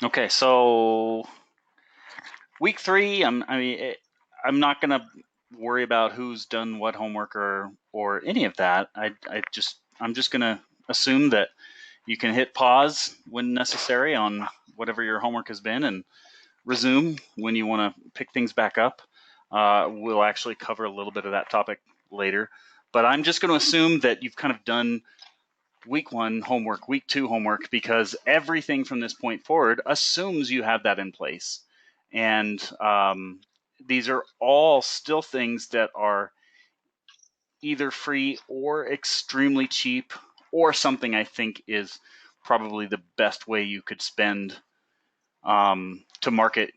Okay, so week three, I'm not gonna worry about who's done what homework or any of that. I'm just gonna assume that you can hit pause when necessary on whatever your homework has been and resume when you want to pick things back up. We'll actually cover a little bit of that topic later, but I'm just going to assume that you've kind of done week one homework, week two homework, because everything from this point forward assumes you have that in place. And these are all still things that are either free or extremely cheap, or something I think is probably the best way you could spend to market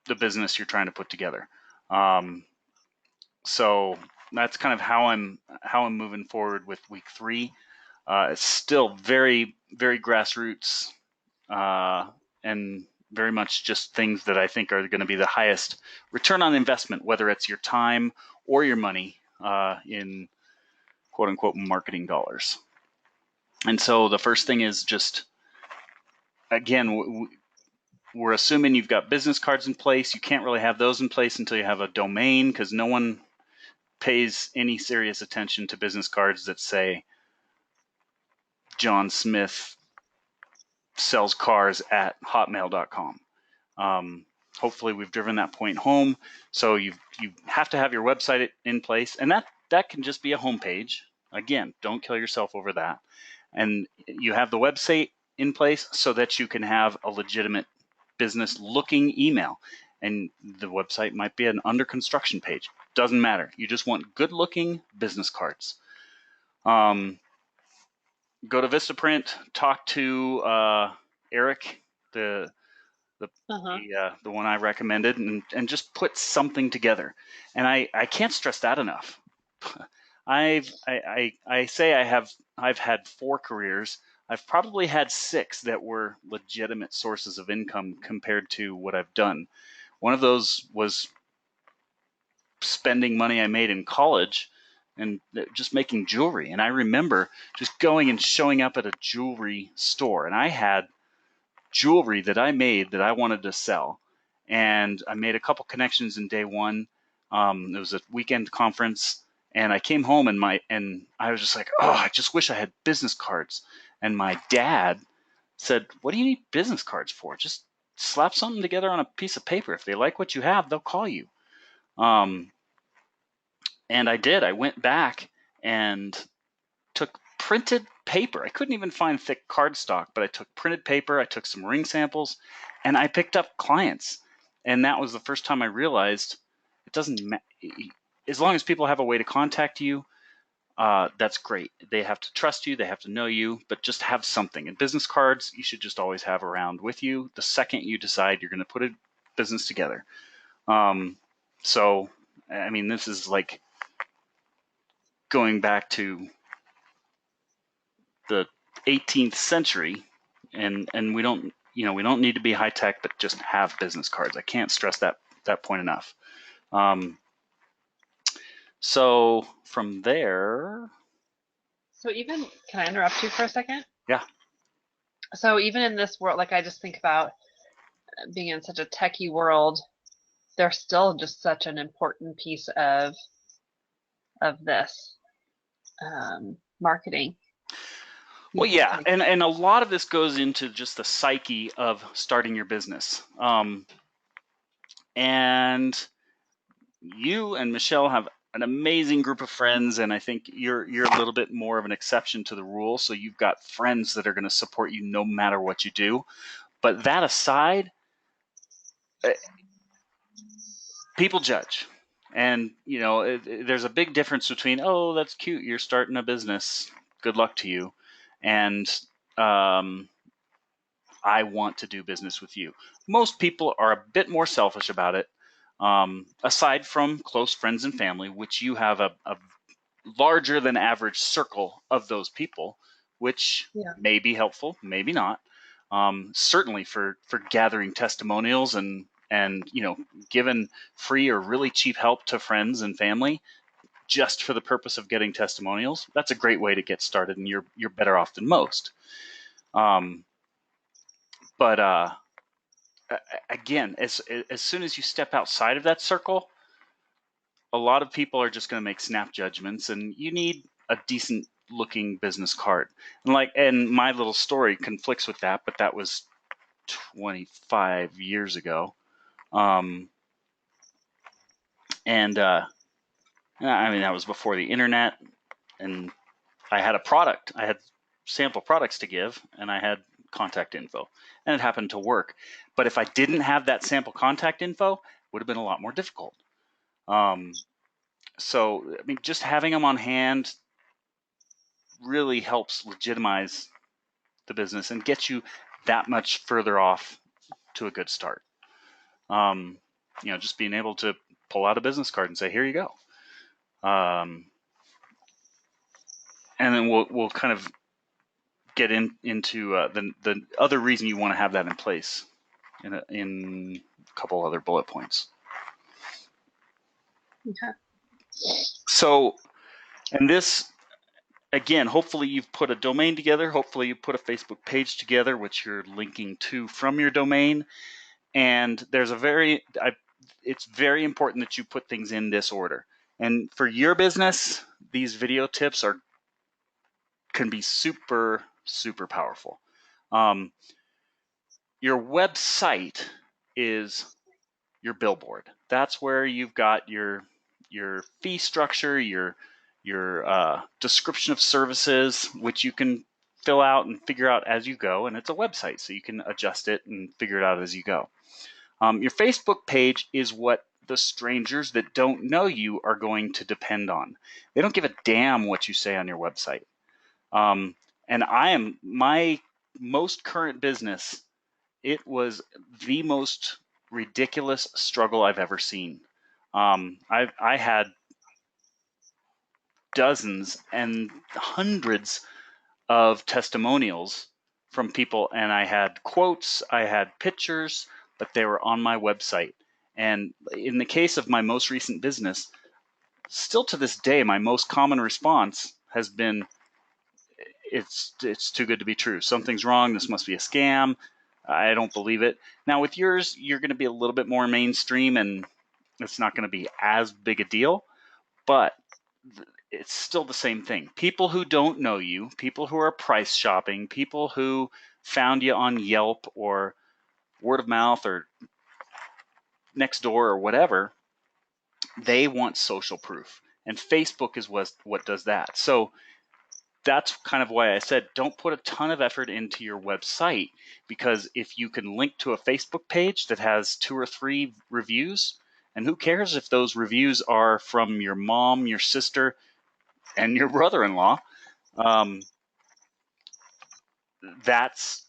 the business you're trying to put together. Um, so that's kind of how I'm moving forward with week three. It's still very grassroots and very much just things that I think are going to be the highest return on investment, whether it's your time or your money in quote unquote marketing dollars. And so the first thing is just, again, we're assuming you've got business cards in place. You can't really have those in place until you have a domain, because no one pays any serious attention to business cards that say John Smith sells cars at hotmail.com. Hopefully we've driven that point home. So you have to have your website in place, and that can just be a homepage. Again, don't kill yourself over that. And you have the website in place so that you can have a legitimate business looking email. And the website might be an under construction page. Doesn't matter. You just want good looking business cards. Go to Vistaprint, talk to Eric, the Uh-huh. the one I recommended, and just put something together. And I can't stress that enough. I say I've had 4 careers. I've probably had 6 that were legitimate sources of income compared to what I've done. One of those was spending money I made in college and just making jewelry. And I remember just going and showing up at a jewelry store, and I had jewelry that I made that I wanted to sell. And I made a couple connections in day one. It was a weekend conference, and I came home and I was just like, oh, I just wish I had business cards. And my dad said, what do you need business cards for? Just slap something together on a piece of paper. If they like what you have, they'll call you. Um, and I did. I went back and took printed paper. I couldn't even find thick cardstock, but I took printed paper, I took some ring samples, and I picked up clients. And that was the first time I realized it doesn't matter. As long as people have a way to contact you, that's great. They have to trust you, they have to know you, but just have something. And business cards, you should just always have around with you the second you decide you're going to put a business together. Um, so, I mean, this is like going back to the 18th century, and we don't need to be high tech, but just have business cards. I can't stress that point enough. Um, so from there, So even, can I interrupt you for a second? yeah, So even in this world, like I just think about being in such a techie world, they're still just such an important piece of this marketing. You well, think yeah, like, and a lot of this goes into just the psyche of starting your business. And you and Michelle have an amazing group of friends, and I think you're a little bit more of an exception to the rule. So you've got friends that are going to support you no matter what you do. But that aside, eh, people judge, and there's a big difference between, oh, that's cute, you're starting a business, good luck to you, and um, I want to do business with you. Most people are a bit more selfish about it, aside from close friends and family, which you have a larger than average circle of those people, which yeah, may be helpful, maybe not. Certainly for gathering testimonials and giving free or really cheap help to friends and family just for the purpose of getting testimonials. That's a great way to get started, and you're better off than most. Um, But again, as soon as you step outside of that circle, a lot of people are just going to make snap judgments, and you need a decent looking business card. And my little story conflicts with that, but that was 25 years ago. I mean, that was before the internet, and I had a product. I had sample products to give, and I had contact info, and it happened to work. But if I didn't have that sample contact info, it would have been a lot more difficult. So, I mean, just having them on hand really helps legitimize the business and get you that much further off to a good start. Just being able to pull out a business card and say, "Here you go," and then we'll kind of get into the other reason you want to have that in place in a couple other bullet points. Okay. So, and this, again, hopefully you've put a domain together. Hopefully you put a Facebook page together, which you're linking to from your domain. And it's very important that you put things in this order. And for your business, these video tips can be super, super powerful. Your website is your billboard. That's where you've got your fee structure, your description of services, which you can fill out and figure out as you go. And it's a website, so you can adjust it and figure it out as you go. Your Facebook page is what the strangers that don't know you are going to depend on. They don't give a damn what you say on your website. And my most current business, it was the most ridiculous struggle I've ever seen. I had dozens and hundreds of testimonials from people, and I had quotes, I had pictures, but they were on my website. And in the case of my most recent business, still to this day, my most common response has been, it's too good to be true. Something's wrong. This must be a scam. I don't believe it. Now with yours, you're going to be a little bit more mainstream, and it's not going to be as big a deal, but it's still the same thing. People who don't know you, people who are price shopping, people who found you on Yelp or word of mouth or Nextdoor or whatever, they want social proof. And Facebook is what does that. So that's kind of why I said don't put a ton of effort into your website, because if you can link to a Facebook page that has 2 or 3 reviews, and who cares if those reviews are from your mom, your sister, and your brother-in-law, that's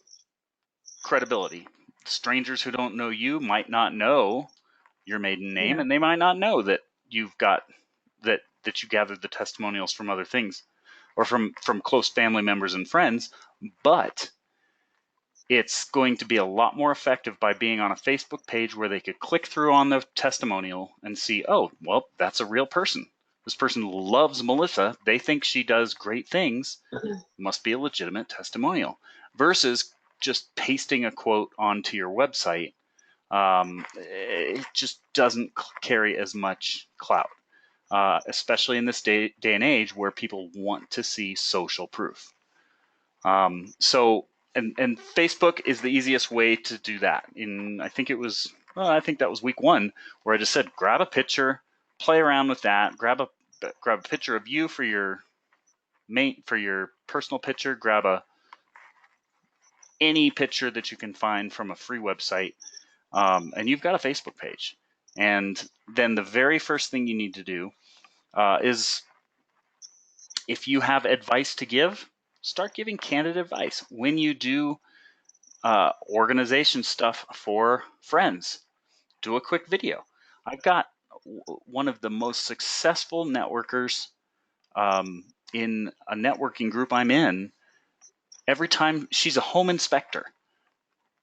credibility. Strangers who don't know you might not know your maiden name, Yeah. and they might not know that you've got that you gathered the testimonials from other things or from close family members and friends, but it's going to be a lot more effective by being on a Facebook page where they could click through on the testimonial and see, oh, well, that's a real person. This person loves Melissa. They think she does great things. Must be a legitimate testimonial. Versus just pasting a quote onto your website. It just doesn't carry as much clout, especially in this day and age where people want to see social proof. And Facebook is the easiest way to do that. I think that was week 1 where I just said, grab a picture, play around with that, grab a picture of you for your personal picture, grab any picture that you can find from a free website, and you've got a Facebook page. And then the very first thing you need to do is, if you have advice to give, start giving candid advice. When you do organization stuff for friends, do a quick video. I've got one of the most successful networkers in a networking group I'm in. Every time, she's a home inspector,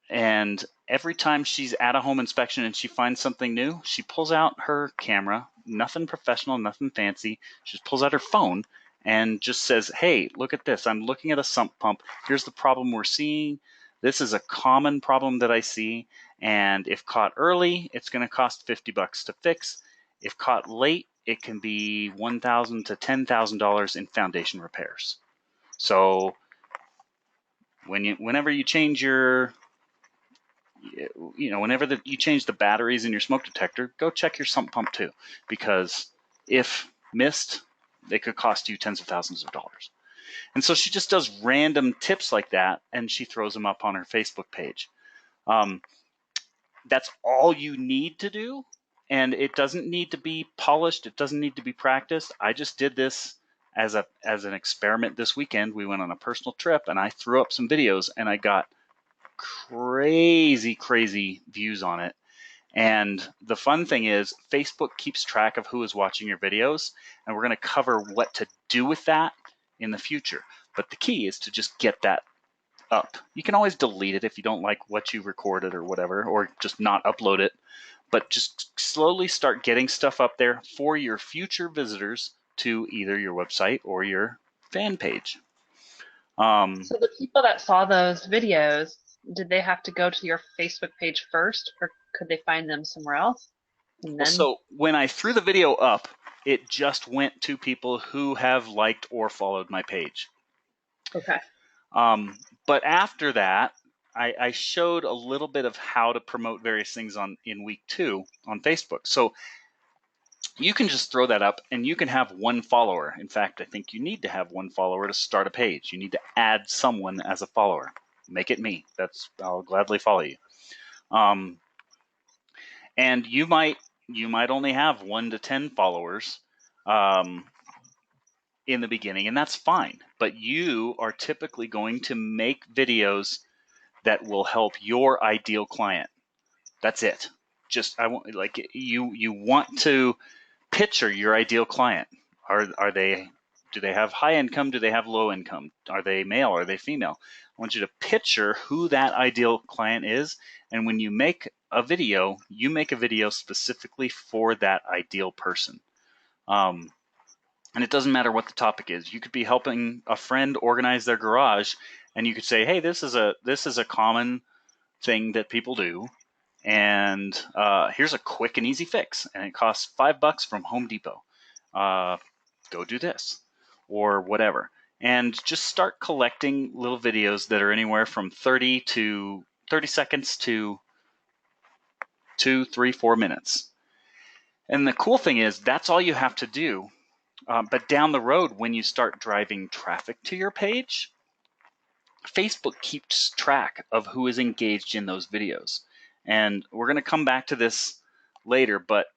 and every time she's at a home inspection and she finds something new, she pulls out her camera, nothing professional, nothing fancy. She just pulls out her phone and just says, hey, look at this. I'm looking at a sump pump. Here's the problem we're seeing. This is a common problem that I see, and if caught early, it's going to cost $50 to fix. If caught late, it can be $1,000 to $10,000 in foundation repairs. So whenever you change your, whenever you change the batteries in your smoke detector, go check your sump pump too, because if missed, they could cost you tens of thousands of dollars. And so she just does random tips like that, and she throws them up on her Facebook page. That's all you need to do, and it doesn't need to be polished. It doesn't need to be practiced. I just did this as an experiment this weekend. We went on a personal trip, and I threw up some videos, and I got crazy views on it. And the fun thing is Facebook keeps track of who is watching your videos, and we're going to cover what to do with that in the future. But the key is to just get that up. You can always delete it if you don't like what you recorded or whatever, or just not upload it. But just slowly start getting stuff up there for your future visitors to either your website or your fan page. So the people that saw those videos, did they have to go to your Facebook page first, or could they find them somewhere else? And then, So when I threw the video up, it just went to people who have liked or followed my page. okay. But after that, I showed a little bit of how to promote various things in week 2 on Facebook. So you can just throw that up, and you can have one follower. In fact, I think you need to have one follower to start a page. You need to add someone as a follower. Make it me. I'll gladly follow you. And you might only have 1 to 10 followers in the beginning, and that's fine. But you are typically going to make videos that will help your ideal client. That's it. Just you want to picture your ideal client. Do they have high income? Do they have low income? Are they male? Are they female? I want you to picture who that ideal client is, and when you make a video, you make a video specifically for that ideal person. And it doesn't matter what the topic is. You could be helping a friend organize their garage, and you could say, "Hey, this is a common thing that people do, and here's a quick and easy fix, and it costs $5 from Home Depot. Go do this," or whatever. And just start collecting little videos that are anywhere from 30 seconds to 2, 3, 4 minutes. And the cool thing is that's all you have to do. But down the road, when you start driving traffic to your page, Facebook keeps track of who is engaged in those videos. And we're going to come back to this later, but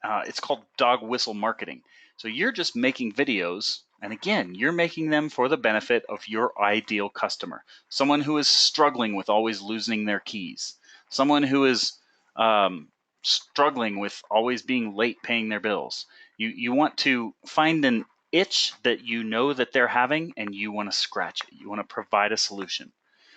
it's called dog whistle marketing. So you're just making videos, and again, you're making them for the benefit of your ideal customer. Someone who is struggling with always losing their keys. Someone who is struggling with always being late paying their bills. You want to find an itch that you know that they're having, and you want to scratch it. You want to provide a solution.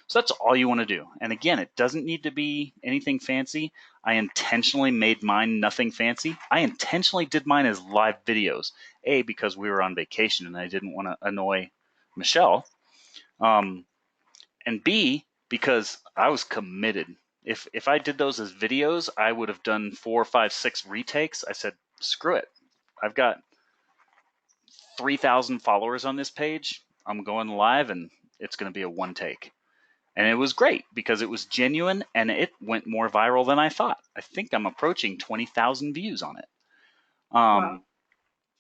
So that's all you want to do. And again, it doesn't need to be anything fancy. I intentionally made mine nothing fancy. I intentionally did mine as live videos. A, because we were on vacation and I didn't want to annoy Michelle. And B, because I was committed. If I did those as videos, I would have done 4, 5, 6 retakes. I said, screw it. I've got 3,000 followers on this page. I'm going live, and it's going to be a one take. And it was great because it was genuine, and it went more viral than I thought. I think I'm approaching 20,000 views on it. Wow.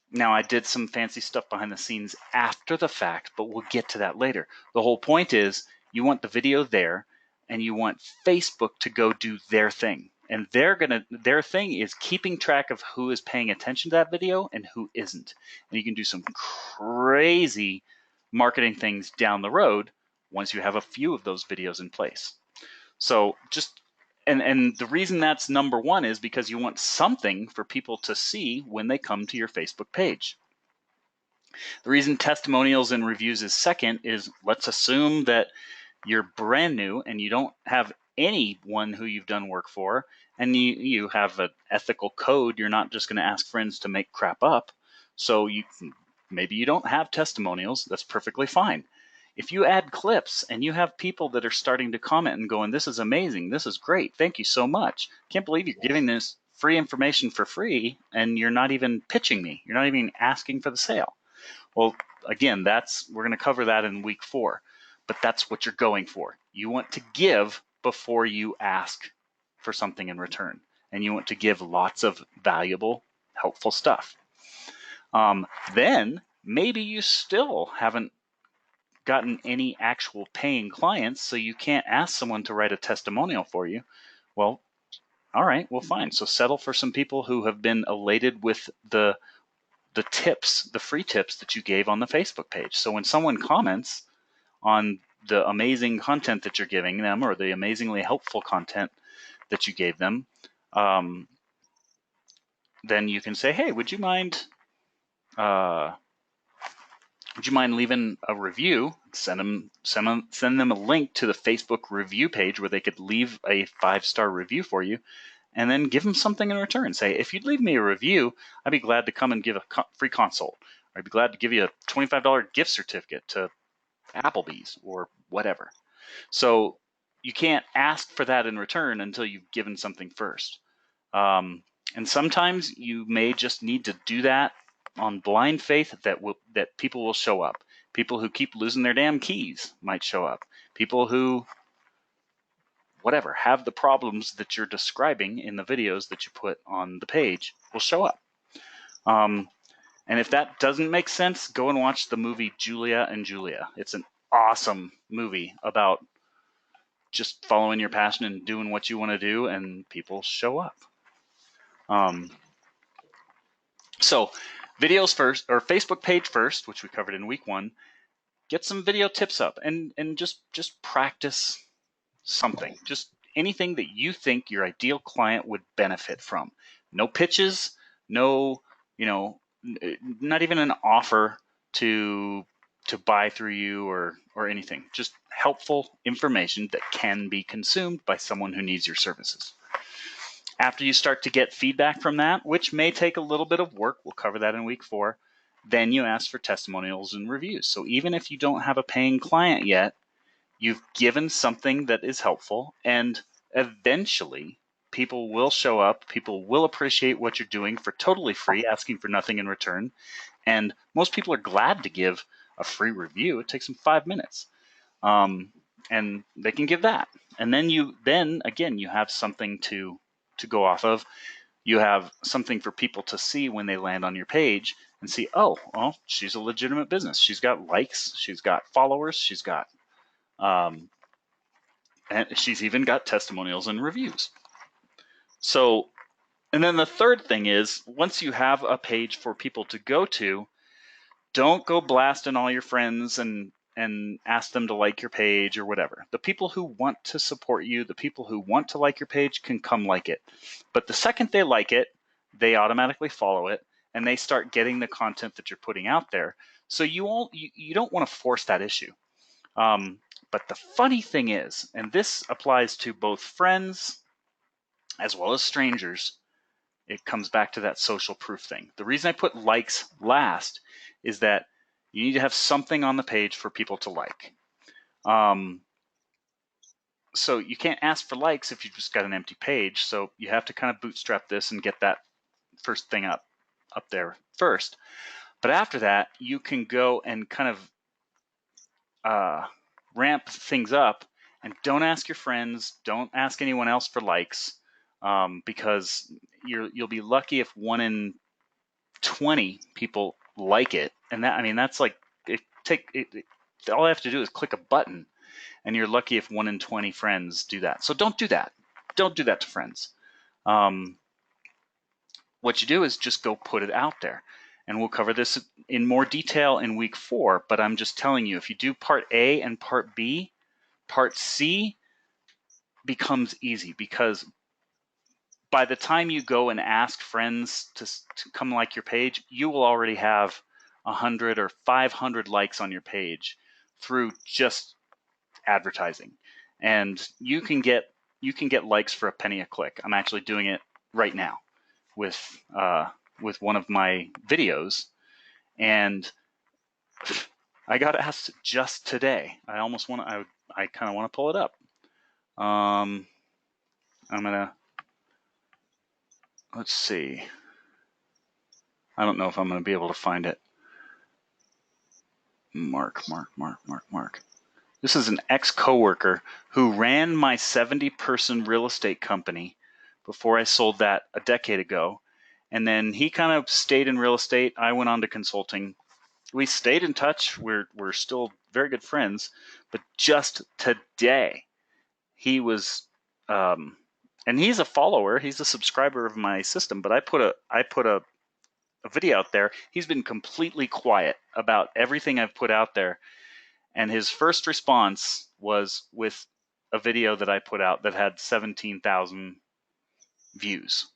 Now, I did some fancy stuff behind the scenes after the fact, but we'll get to that later. The whole point is you want the video there, and you want Facebook to go do their thing. And their thing is keeping track of who is paying attention to that video and who isn't. And you can do some crazy marketing things down the road once you have a few of those videos in place. So and the reason that's number one is because you want something for people to see when they come to your Facebook page. The reason testimonials and reviews is second is, let's assume that you're brand new and you don't have anyone who you've done work for, and you have an ethical code. You're not just going to ask friends to make crap up. So maybe you don't have testimonials. That's perfectly fine. if you add clips and you have people that are starting to comment and going, this is amazing, this is great, thank you so much. Can't believe you're giving this free information for free and you're not even pitching me. You're not even asking for the sale. Well, again, we're going to cover that in week 4, but that's what you're going for. You want to give before you ask for something in return, and you want to give lots of valuable, helpful stuff. Then maybe you still haven't gotten any actual paying clients, so you can't ask someone to write a testimonial for you. Well, all right, well, fine. So settle for some people who have been elated with the tips, the free tips that you gave on the Facebook page. So when someone comments on the amazing content that you're giving them or the amazingly helpful content that you gave them, then you can say, hey, would you mind leaving a review? Send them a link to the Facebook review page where they could leave a 5-star review for you, and then give them something in return. Say, if you'd leave me a review, I'd be glad to come and give a free consult. I'd be glad to give you a $25 gift certificate to Applebee's or whatever. So you can't ask for that in return until you've given something first. And sometimes you may just need to do that on blind faith that people will show up. People who keep losing their damn keys might show up. People who, whatever, have the problems that you're describing in the videos that you put on the page will show up. And if that doesn't make sense, go and watch the movie Julia and Julia. It's an awesome movie about just following your passion and doing what you want to do, and people show up. So videos first, or Facebook page first, which we covered in week 1. Get some video tips up and just practice something. Just anything that you think your ideal client would benefit from. No pitches, no, not even an offer to buy through you or anything. Just helpful information that can be consumed by someone who needs your services. After you start to get feedback from that, which may take a little bit of work, we'll cover that in week 4, then you ask for testimonials and reviews. So even if you don't have a paying client yet, you've given something that is helpful, and eventually people will show up, people will appreciate what you're doing for totally free, asking for nothing in return, and most people are glad to give a free review. It takes them 5 minutes, and they can give that. And then again, you have something to go off of. You have something for people to see when they land on your page and see, oh, well, she's a legitimate business. She's got likes, she's got followers, she's got, and she's even got testimonials and reviews. So, and then the third thing is, once you have a page for people to go to, don't go blasting all your friends and ask them to like your page or whatever. The people who want to support you, the people who want to like your page can come like it. But the second they like it, they automatically follow it and they start getting the content that you're putting out there. So you don't want to force that issue. But the funny thing is, and this applies to both friends as well as strangers, it comes back to that social proof thing. The reason I put likes last is that you need to have something on the page for people to like. So you can't ask for likes if you've just got an empty page. So you have to kind of bootstrap this and get that first thing up there first. But after that, you can go and kind of ramp things up, and don't ask your friends, don't ask anyone else for likes, because you'll be lucky if 1 in 20 people like it. And that's like, all I have to do is click a button, and you're lucky if 1 in 20 friends do that. So don't do that. Don't do that to friends. What you do is just go put it out there. And we'll cover this in more detail in week 4, but I'm just telling you, if you do part A and part B, part C becomes easy, because by the time you go and ask friends to come like your page, you will already have 100 or 500 likes on your page through just advertising. And you can get likes for a penny a click. I'm actually doing it right now with one of my videos, and I got asked just today. I almost want to. I kind of want to pull it up. I'm gonna. Let's see. I don't know if I'm gonna be able to find it. Mark. This is an ex-coworker who ran my 70-person real estate company before I sold that a decade ago. And then he kind of stayed in real estate. I went on to consulting. We stayed in touch. We're still very good friends. But just today, he was, and he's a follower. He's a subscriber of my system. But I put a video out there. He's been completely quiet about everything I've put out there. And his first response was with a video that I put out that had 17,000 views.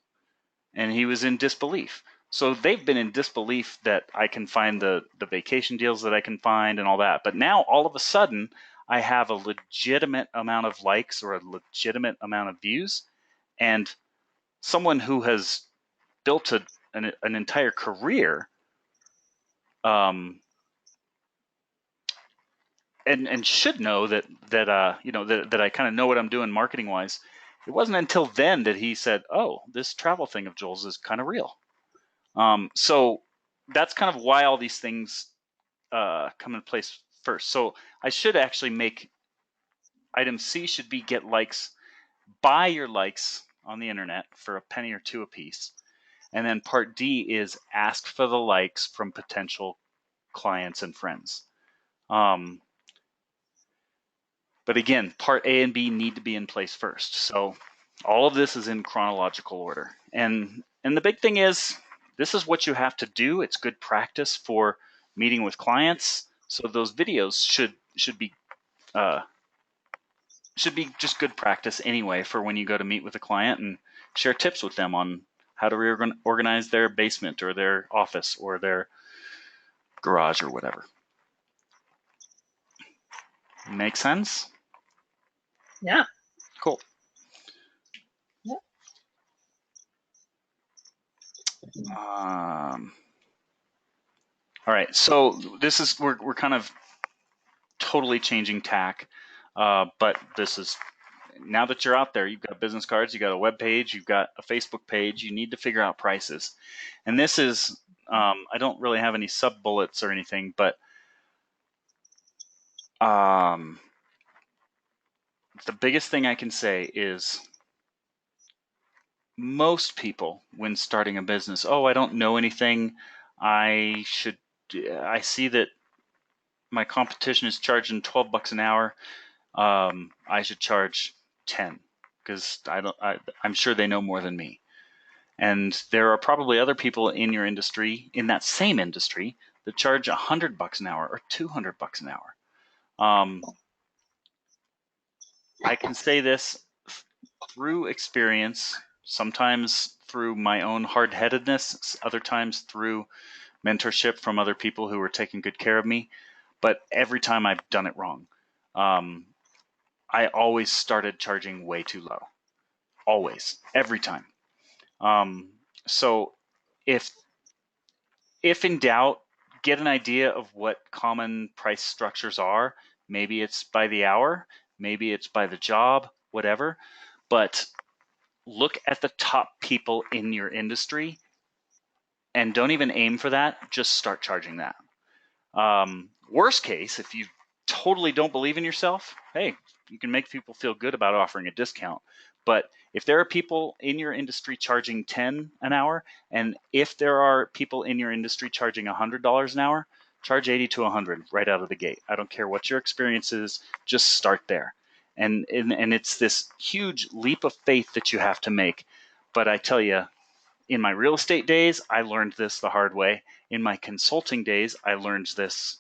And he was in disbelief. So they've been in disbelief that I can find the vacation deals that I can find and all that. But now all of a sudden, I have a legitimate amount of likes or a legitimate amount of views. And someone who has built an entire career and should know that I kind of know what I'm doing marketing wise. It wasn't until then that he said, "Oh, this travel thing of Joel's is kind of real." So that's kind of why all these things come in place first. So I should actually make item C should be get likes, buy your likes on the internet for a penny or two a piece, and then part D is ask for the likes from potential clients and friends. But again, part A and B need to be in place first. So all of this is in chronological order. And the big thing is, this is what you have to do. It's good practice for meeting with clients. So those videos should be just good practice anyway for when you go to meet with a client and share tips with them on how to reorganize their basement or their office or their garage or whatever. Make sense? Yeah. Cool. Yeah. All right, so this is we're kind of totally changing tack, but this is now that you're out there, you've got business cards, you got a web page, you've got a Facebook page, you need to figure out prices, and this is I don't really have any sub bullets or anything, but the biggest thing I can say is most people when starting a business, oh, I don't know anything, I see that my competition is charging $12 an hour. I should charge 10 because I'm sure they know more than me. And there are probably other people in your industry, in that same industry, that charge $100 an hour or $200 an hour. I can say this through experience, sometimes through my own hard-headedness, other times through mentorship from other people who were taking good care of me. But every time I've done it wrong. I always started charging way too low. Always, every time. So if in doubt, get an idea of what common price structures are. Maybe it's by the hour, maybe it's by the job, whatever. But look at the top people in your industry and don't even aim for that. Just start charging that. Worst case, if you totally don't believe in yourself, hey, you can make people feel good about offering a discount. But if there are people in your industry charging 10 an hour, and if there are people in your industry charging $100 an hour, charge 80 to 100 right out of the gate. I don't care what your experience is, just start there. And it's this huge leap of faith that you have to make. But I tell you, in my real estate days, I learned this the hard way. In my consulting days, I learned this,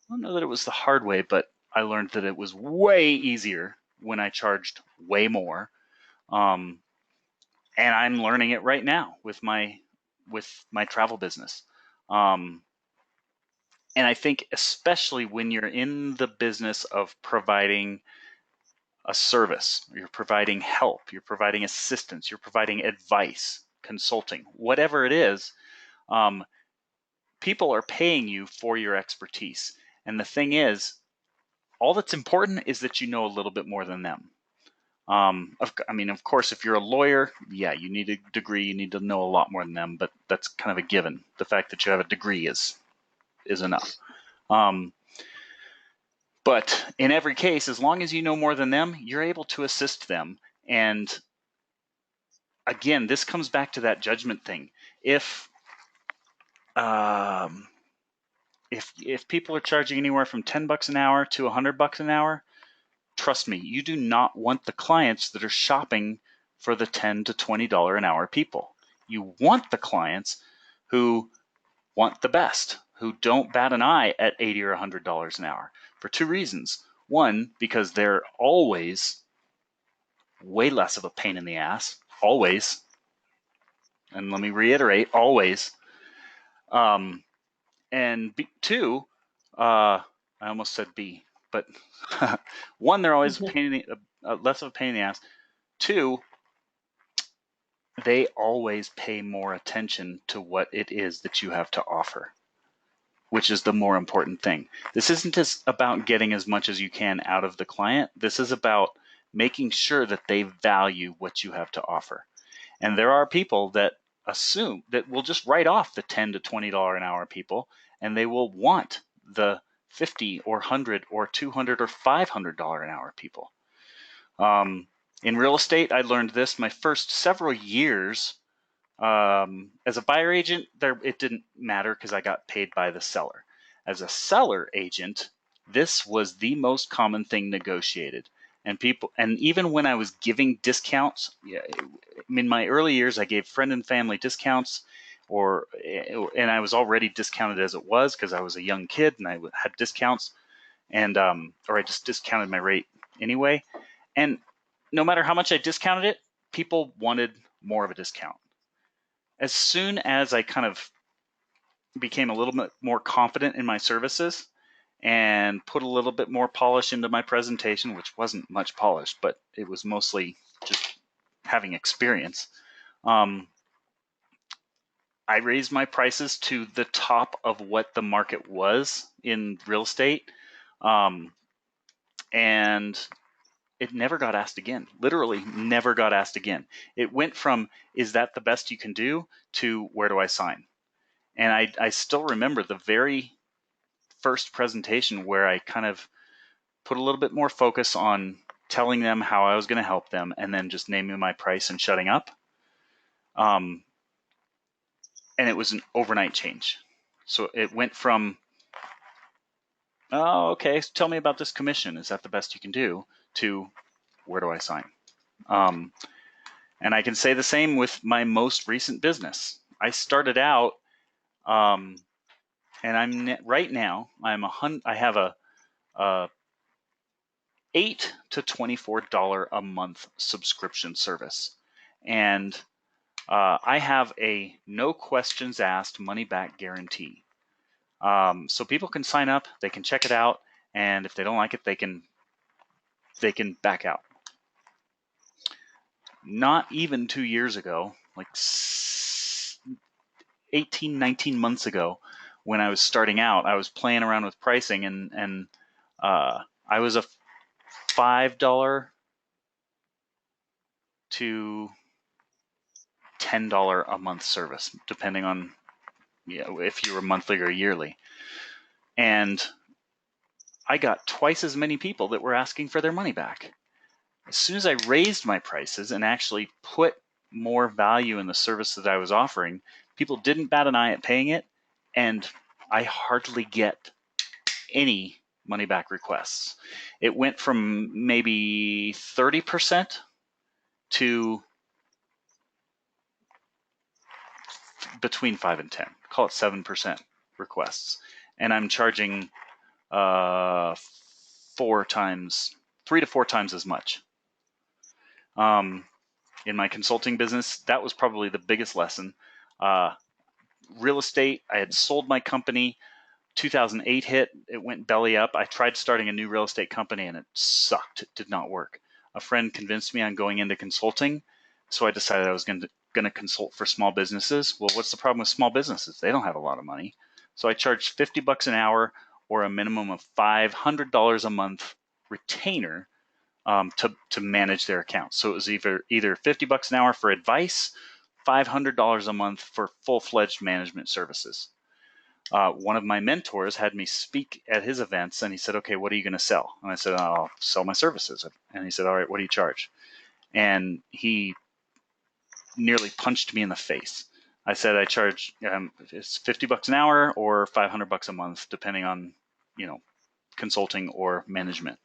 I don't know that it was the hard way, but I learned that it was way easier when I charged way more. And I'm learning it right now with my travel business. And I think especially when you're in the business of providing a service, you're providing help, you're providing assistance, you're providing advice, consulting, whatever it is, people are paying you for your expertise. And the thing is, all that's important is that you know a little bit more than them. Of course, if you're a lawyer, yeah, you need a degree, you need to know a lot more than them, but that's kind of a given. The fact that you have a degree is enough. But in every case, as long as you know more than them, you're able to assist them. And again, this comes back to that judgment thing. If people are charging anywhere from $10 an hour to $100 an hour, trust me, you do not want the clients that are shopping for the $10 to $20 an hour people. You want the clients who want the best, who don't bat an eye at $80 or $100 an hour, for two reasons. One, because they're always way less of a pain in the ass, always. And let me reiterate, always. And two, I almost said B, but one, they're always less of a pain in the ass. Two, they always pay more attention to what it is that you have to offer, which is the more important thing. This isn't just about getting as much as you can out of the client. This is about making sure that they value what you have to offer. And there are people that assume that will just write off the $10 to $20 an hour people, and they will want the $50 or $100 or $200 or $500 an hour people. In real estate, I learned this my first several years as a buyer agent. It didn't matter because I got paid by the seller. As a seller agent, this was the most common thing negotiated. And even when I was giving discounts, in my early years, I gave friend and family discounts, and I was already discounted as it was because I was a young kid and I had discounts, and or I just discounted my rate anyway. And no matter how much I discounted it, people wanted more of a discount. As soon as I kind of became a little bit more confident in my services and put a little bit more polish into my presentation, which wasn't much polish, but it was mostly just having experience, I raised my prices to the top of what the market was in real estate. And it never got asked again. Literally never got asked again. It went from, is that the best you can do, to where do I sign? And I still remember the very first presentation where I kind of put a little bit more focus on telling them how I was going to help them, and then just naming my price and shutting up. And it was an overnight change. So it went from, oh, okay, so tell me about this commission. Is that the best you can do? To, where do I sign? And I can say the same with my most recent business. I started out, and right now I have a $8 to $24 a month subscription service, and I have a no questions asked money back guarantee. So people can sign up, they can check it out, and if they don't like it, they can back out. Not even 2 years ago, like 18, 19 months ago, when I was starting out, I was playing around with pricing, and I was a $5 to $10 a month service, depending on if you were monthly or yearly. And I got twice as many people that were asking for their money back. As soon as I raised my prices and actually put more value in the service that I was offering, people didn't bat an eye at paying it, and I hardly get any money back requests. It went from maybe 30% to between 5 and 10, call it 7% requests. And I'm charging 3 to 4 times as much. In my consulting business, that was probably the biggest lesson. Real estate, I had sold my company. 2008 hit, it went belly up. I tried starting a new real estate company and it sucked. It did not work. A friend convinced me on going into consulting, so I decided I was going to consult for small businesses. Well, what's the problem with small businesses? They don't have a lot of money. So I charged $50 an hour or a minimum of $500 a month retainer to manage their account. So it was either $50 an hour for advice, $500 a month for full-fledged management services. One of my mentors had me speak at his events, and he said, okay, what are you going to sell? And I said, I'll sell my services. And he said, all right, what do you charge? And he nearly punched me in the face. I said, I charge it's $50 an hour or $500 a month, depending on, consulting or management.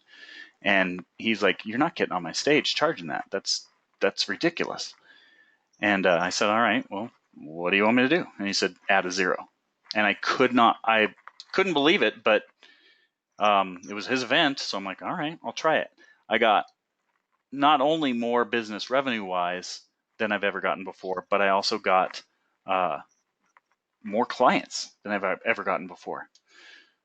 And he's like, you're not getting on my stage charging that. That's ridiculous. And I said, all right, well, what do you want me to do? And he said, add a zero. And I couldn't believe it, but it was his event. So I'm like, all right, I'll try it. I got not only more business revenue wise than I've ever gotten before, but I also got more clients than I've ever gotten before.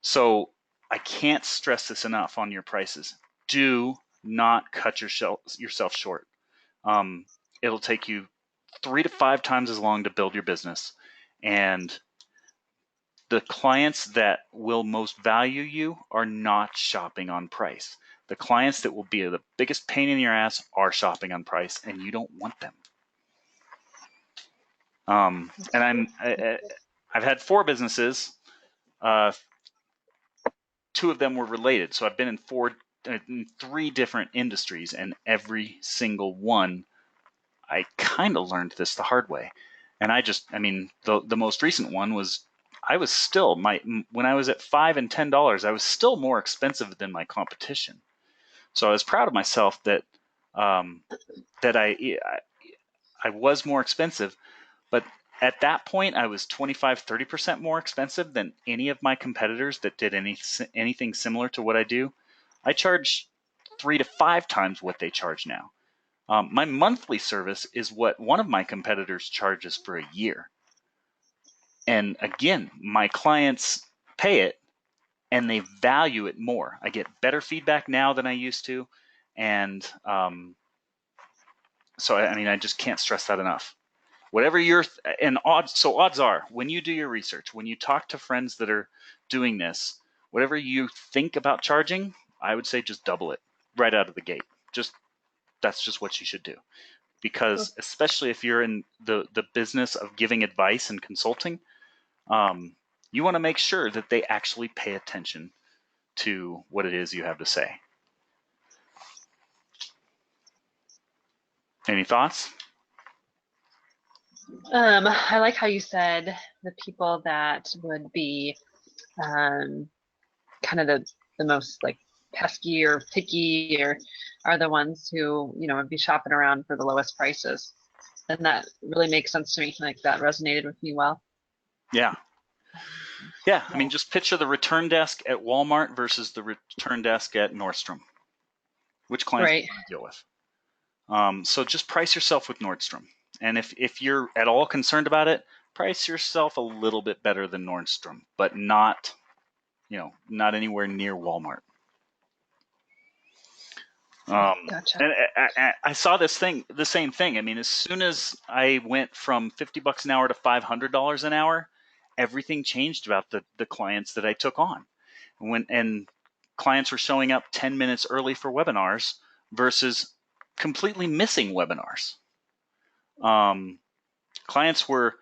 So I can't stress this enough on your prices. Do not cut yourself short. It'll take you 3 to 5 times as long to build your business. And the clients that will most value you are not shopping on price. The clients that will be the biggest pain in your ass are shopping on price, and you don't want them. And I've had 4 businesses. 2 of them were related, so I've been in 3 different industries, and every single one, I kind of learned this the hard way. And the most recent one was, I was still when I was at $5 and $10, I was still more expensive than my competition. So I was proud of myself that I was more expensive, but at that point I was 25-30% more expensive than any of my competitors that did anything similar to what I do. I charge 3 to 5 times what they charge now. My monthly service is what one of my competitors charges for a year. And again, my clients pay it and they value it more. I get better feedback now than I used to. And so, I just can't stress that enough. Whatever odds are, when you do your research, when you talk to friends that are doing this, whatever you think about charging, I would say just double it right out of the gate. That's just what you should do. Because especially if you're in the business of giving advice and consulting, you want to make sure that they actually pay attention to what it is you have to say. Any thoughts? I like how you said the people that would be kind of the most like pesky or picky or are the ones who, would be shopping around for the lowest prices. And that really makes sense to me. Like that resonated with me well. Yeah. Just picture the return desk at Walmart versus the return desk at Nordstrom. Which clients do you want to deal with? So just price yourself with Nordstrom. And if you're at all concerned about it, price yourself a little bit better than Nordstrom, but not anywhere near Walmart. Gotcha. And I saw the same thing. As soon as I went from $50 an hour to $500 an hour, everything changed about the clients that I took on. And clients were showing up 10 minutes early for webinars versus completely missing webinars. Clients were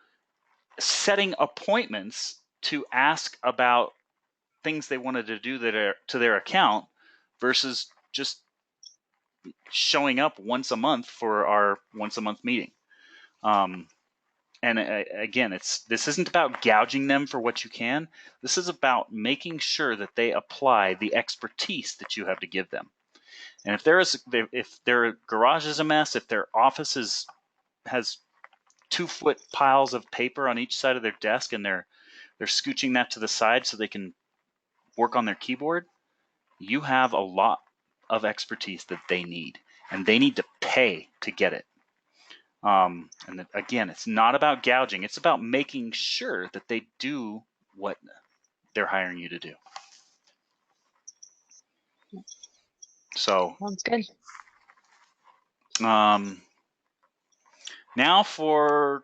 setting appointments to ask about things they wanted to do to their account versus just showing up once a month for our once a month meeting. And again, this isn't about gouging them for what you can. This is about making sure that they apply the expertise that you have to give them. And if their garage is a mess, if their office has 2-foot piles of paper on each side of their desk and they're scooching that to the side so they can work on their keyboard, you have a lot of expertise that they need, and they need to pay to get it. And again, it's not about gouging. It's about making sure that they do what they're hiring you to do. So sounds good. Now for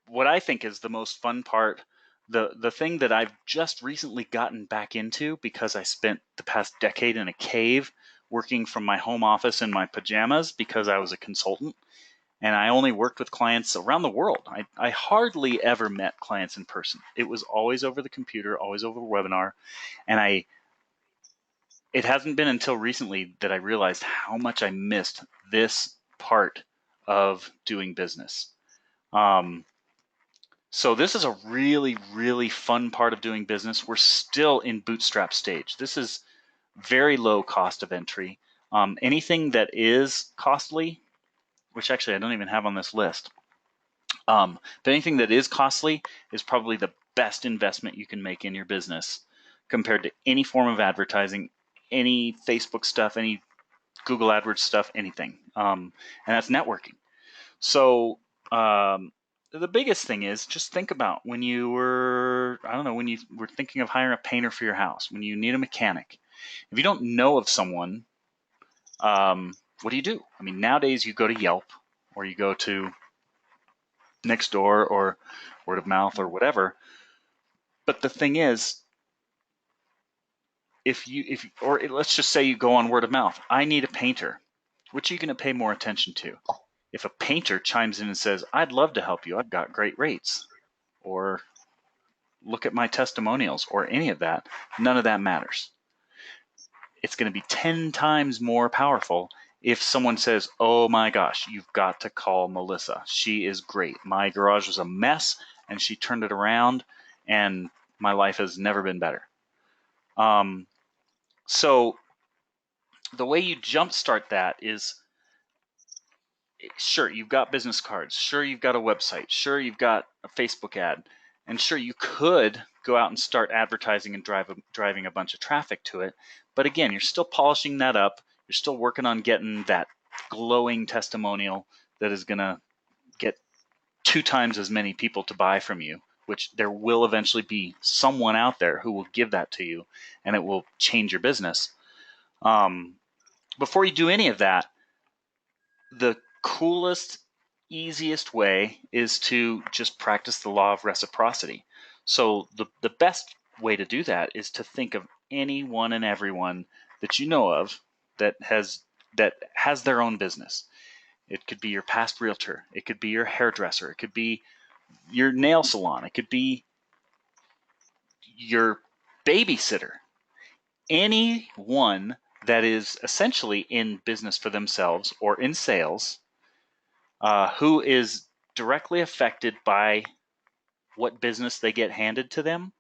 what I think is the most fun part The thing that I've just recently gotten back into because I spent the past decade in a cave working from my home office in my pajamas because I was a consultant and I only worked with clients around the world. I hardly ever met clients in person. It was always over the computer, always over webinar, and it hasn't been until recently that I realized how much I missed this part of doing business. So this is a really, really fun part of doing business. We're still in bootstrap stage. This is very low cost of entry. Anything that is costly, which actually I don't even have on this list, but anything that is costly is probably the best investment you can make in your business compared to any form of advertising, any Facebook stuff, any Google AdWords stuff, anything. And that's networking. So the biggest thing is just think about when you were, I don't know, when you were thinking of hiring a painter for your house, when you need a mechanic. If you don't know of someone, what do you do? I mean, nowadays you go to Yelp or you go to Nextdoor or word of mouth or whatever. But the thing is, or let's just say you go on word of mouth, I need a painter. Which are you going to pay more attention to? If a painter chimes in and says, I'd love to help you, I've got great rates, or look at my testimonials, or any of that, none of that matters. It's going to be 10 times more powerful if someone says, oh my gosh, you've got to call Melissa. She is great. My garage was a mess, and she turned it around, and my life has never been better. So the way you jumpstart that is, sure, you've got business cards. Sure, you've got a website. Sure, you've got a Facebook ad. And sure, you could go out and start advertising and driving a bunch of traffic to it. But again, you're still polishing that up. You're still working on getting that glowing testimonial that is going to get 2 times as many people to buy from you, which there will eventually be someone out there who will give that to you, and it will change your business. Before you do any of that, the coolest, easiest way is to just practice the law of reciprocity. So the best way to do that is to think of anyone and everyone that you know of that has their own business. It could be your past realtor. It could be your hairdresser. It could be your nail salon. It could be your babysitter. Anyone that is essentially in business for themselves or in sales, who is directly affected by what business they get handed to them,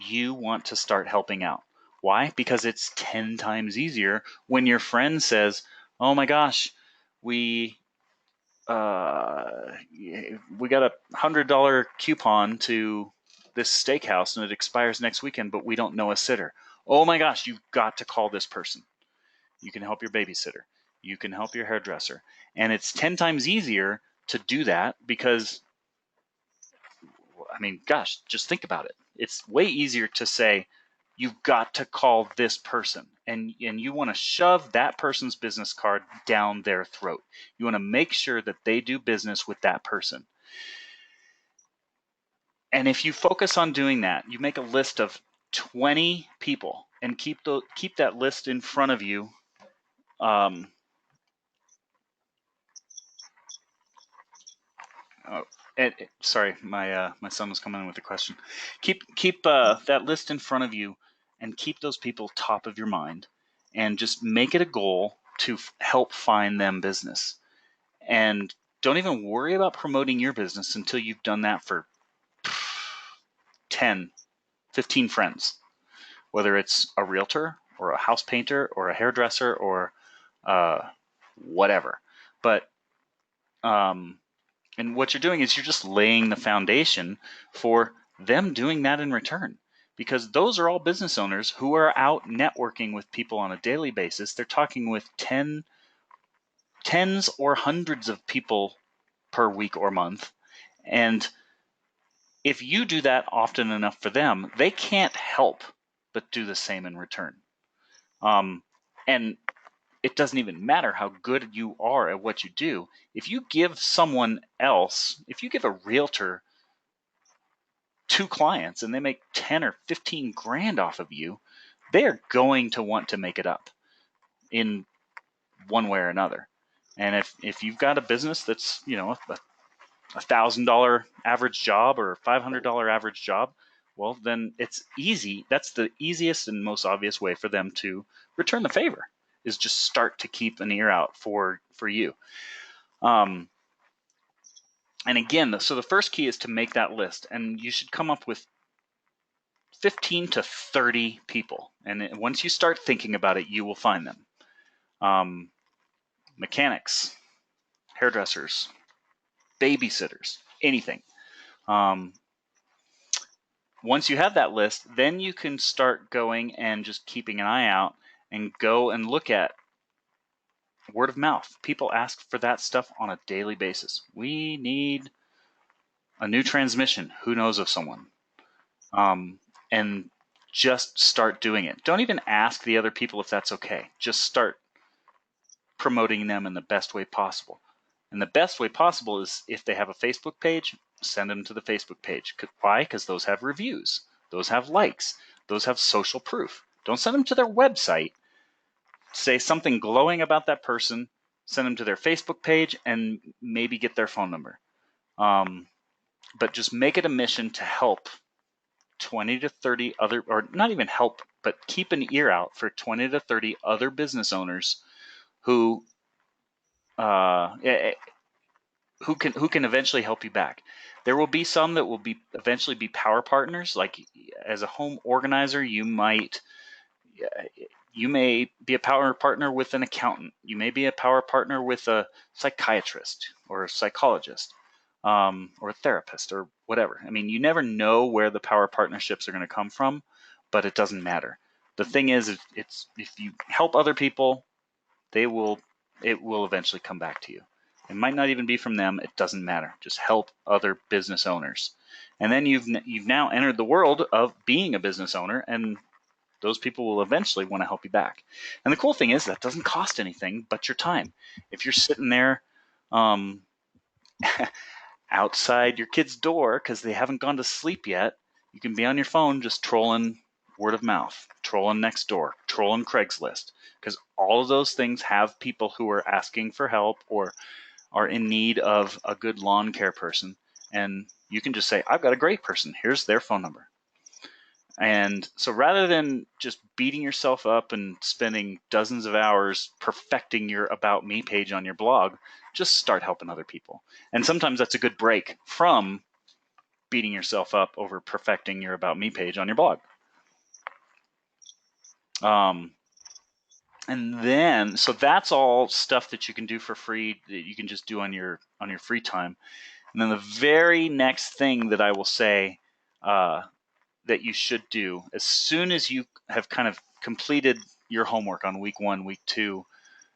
you want to start helping out. Why? Because it's 10 times easier when your friend says, oh my gosh, we got a $100 coupon to this steakhouse and it expires next weekend, but we don't know a sitter. Oh my gosh, you've got to call this person. You can help your babysitter. You can help your hairdresser. And it's 10 times easier to do that because, I mean, gosh, just think about it. It's way easier to say, you've got to call this person. And you want to shove that person's business card down their throat. You want to make sure that they do business with that person. And if you focus on doing that, you make a list of 20 people and keep that list in front of you. Sorry, my son was coming in with a question. Keep that list in front of you, and keep those people top of your mind, and just make it a goal to help find them business. And don't even worry about promoting your business until you've done that for 10, 15 friends, whether it's a realtor or a house painter or a hairdresser or whatever. But and what you're doing is you're just laying the foundation for them doing that in return, because those are all business owners who are out networking with people on a daily basis. They're talking with tens or hundreds of people per week or month. And if you do that often enough for them, they can't help but do the same in return. And it doesn't even matter how good you are at what you do. If you give someone else, if you give a realtor 2 clients and they make 10 or 15 grand off of you, they are going to want to make it up in one way or another. And if you've got a business that's, you know, a $1,000 average job or a $500 average job, well, then it's easy. That's the easiest and most obvious way for them to return the favor, is just start to keep an ear out for you. And again, so the first key is to make that list, and you should come up with 15 to 30 people. And once you start thinking about it, you will find them. Mechanics, hairdressers, babysitters, anything. Once you have that list, then you can start going and just keeping an eye out and go and look at word of mouth. People ask for that stuff on a daily basis. We need a new transmission. Who knows of someone? And just start doing it. Don't even ask the other people if that's okay. Just start promoting them in the best way possible. And the best way possible is, if they have a Facebook page, send them to the Facebook page. Why? Because those have reviews. Those have likes. Those have social proof. Don't send them to their website. Say something glowing about that person. Send them to their Facebook page and maybe get their phone number. But just make it a mission to help 20 to 30 other, or not even help, but keep an ear out for 20 to 30 other business owners who can eventually help you back. There will be some that will be eventually be power partners. Like, as a home organizer, you may be a power partner with an accountant. You may be a power partner with a psychiatrist or a psychologist, or a therapist or whatever. I mean, you never know where the power partnerships are going to come from, but it doesn't matter. The thing is, if you help other people, it will eventually come back to you. It might not even be from them. It doesn't matter. Just help other business owners. And then you've now entered the world of being a business owner, and those people will eventually want to help you back. And the cool thing is, that doesn't cost anything but your time. If you're sitting there outside your kid's door because they haven't gone to sleep yet, you can be on your phone just trolling word of mouth, trolling Nextdoor, trolling Craigslist, because all of those things have people who are asking for help or are in need of a good lawn care person. And you can just say, I've got a great person. Here's their phone number. And so rather than just beating yourself up and spending dozens of hours perfecting your About Me page on your blog, just start helping other people. And sometimes that's a good break from beating yourself up over perfecting your About Me page on your blog. And then, so that's all stuff that you can do for free, that you can just do on your free time. And then the very next thing that I will say that you should do, as soon as you have kind of completed your homework on week 1, week 2,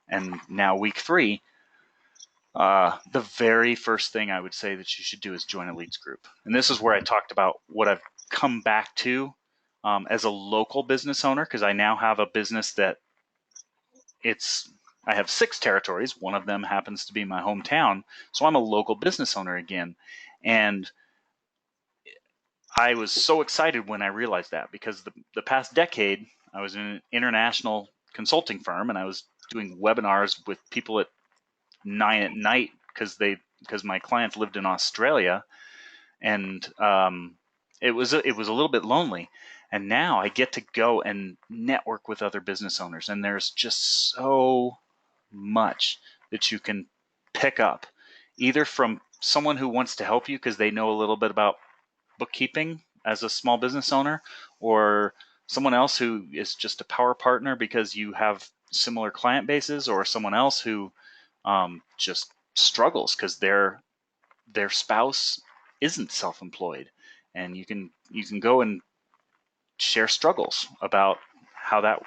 and now week 3, the very first thing I would say that you should do is join a leads group. And this is where I talked about what I've come back to as a local business owner, because I now have a business that I have 6 territories. One of them happens to be my hometown. So I'm a local business owner again. And I was so excited when I realized that, because the past decade, I was in an international consulting firm, and I was doing webinars with people at 9 at night because my clients lived in Australia, and it was a little bit lonely. And now I get to go and network with other business owners, and there's just so much that you can pick up, either from someone who wants to help you because they know a little bit about bookkeeping as a small business owner, or someone else who is just a power partner because you have similar client bases, or someone else who just struggles because their spouse isn't self-employed, and you can go and share struggles about how that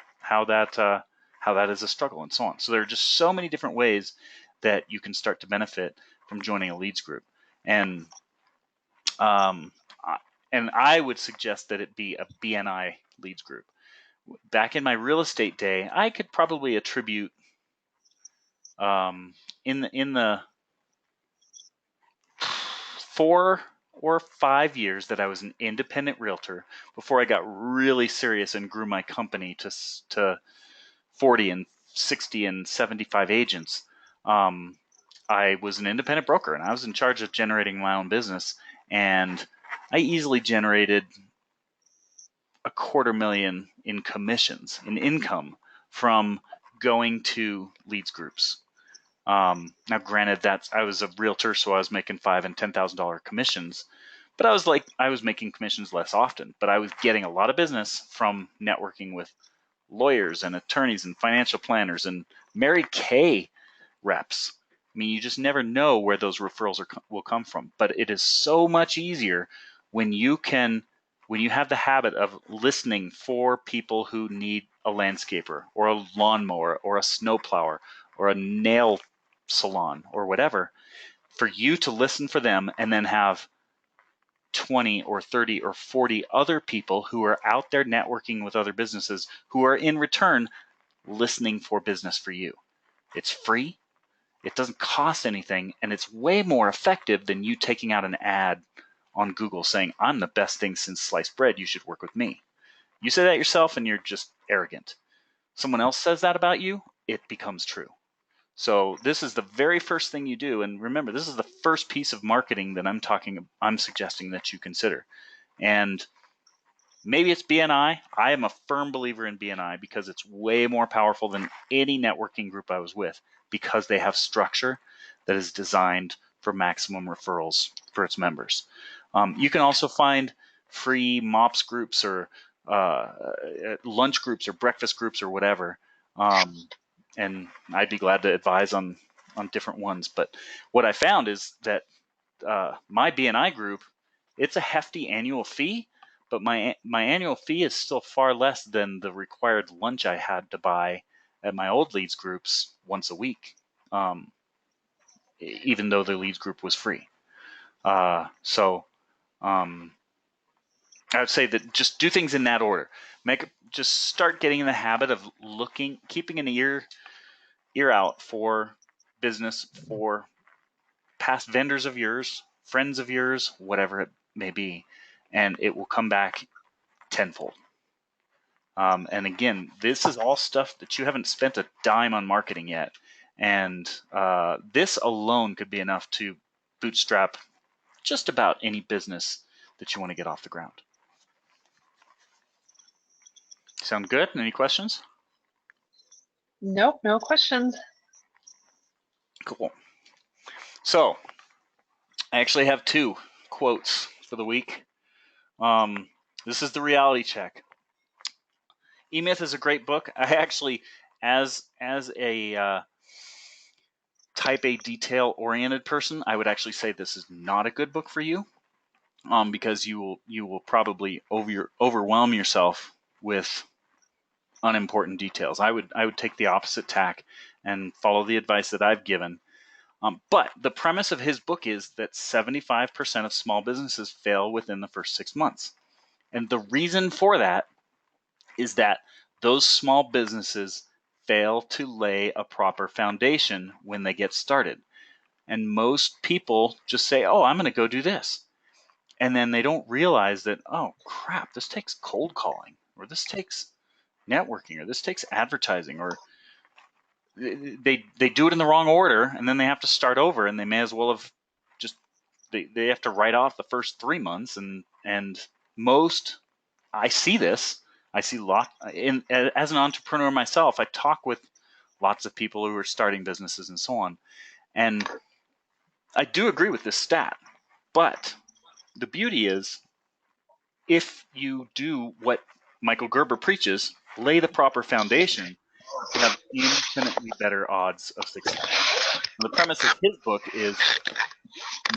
is a struggle, and so on. So there are just so many different ways that you can start to benefit from joining a leads group. And I would suggest that it be a BNI leads group. Back in my real estate day, I could probably attribute in the 4 or 5 years that I was an independent realtor before I got really serious and grew my company to 40 and 60 and 75 agents. I was an independent broker and I was in charge of generating my own business, and I easily generated $250,000 in commissions, in income from going to leads groups. Now, granted, that I was a realtor, so I was making $5,000 and $10,000 commissions, but I was making commissions less often. But I was getting a lot of business from networking with lawyers and attorneys and financial planners and Mary Kay reps. I mean, you just never know where those referrals will come from. But it is so much easier when you have the habit of listening for people who need a landscaper or a lawnmower or a snowplower or a nail salon or whatever, for you to listen for them and then have 20 or 30 or 40 other people who are out there networking with other businesses who are in return listening for business for you. It's free, it doesn't cost anything, and it's way more effective than you taking out an ad on Google saying, I'm the best thing since sliced bread, you should work with me. You say that yourself and you're just arrogant. Someone else says that about you, it becomes true. So this is the very first thing you do, and remember, this is the first piece of marketing that I'm suggesting that you consider. And maybe it's BNI. I am a firm believer in BNI because it's way more powerful than any networking group I was with, because they have structure that is designed for maximum referrals for its members. You can also find free MOPS groups or lunch groups or breakfast groups or whatever. And I'd be glad to advise on different ones. But what I found is that my BNI group, it's a hefty annual fee, but my annual fee is still far less than the required lunch I had to buy at my old leads groups once a week, even though the leads group was free. So I would say that just do things in that order. Just start getting in the habit of keeping an ear out for business, for past vendors of yours, friends of yours, whatever it may be, and it will come back tenfold. And again, this is all stuff that you haven't spent a dime on marketing yet, and this alone could be enough to bootstrap just about any business that you want to get off the ground. Sound good? Any questions? Nope, no questions. Cool. So I actually have 2 quotes for the week. This is the reality check. E-Myth is a great book. I actually, as a type A detail-oriented person, I would actually say this is not a good book for you, because you will probably overwhelm yourself with unimportant details. I would take the opposite tack and follow the advice that I've given. But the premise of his book is that 75% of small businesses fail within the first 6 months. And the reason for that is that those small businesses fail to lay a proper foundation when they get started. And most people just say, oh, I'm going to go do this. And then they don't realize that, oh, crap, this takes cold calling, or this takes networking, or this takes advertising, or they do it in the wrong order, and then they have to start over, and they may as well have just, they have to write off the first 3 months. And most, I see this, I see as an entrepreneur myself, I talk with lots of people who are starting businesses and so on. And I do agree with this stat, but the beauty is, if you do what Michael Gerber preaches, lay the proper foundation, you have infinitely better odds of success. And the premise of his book is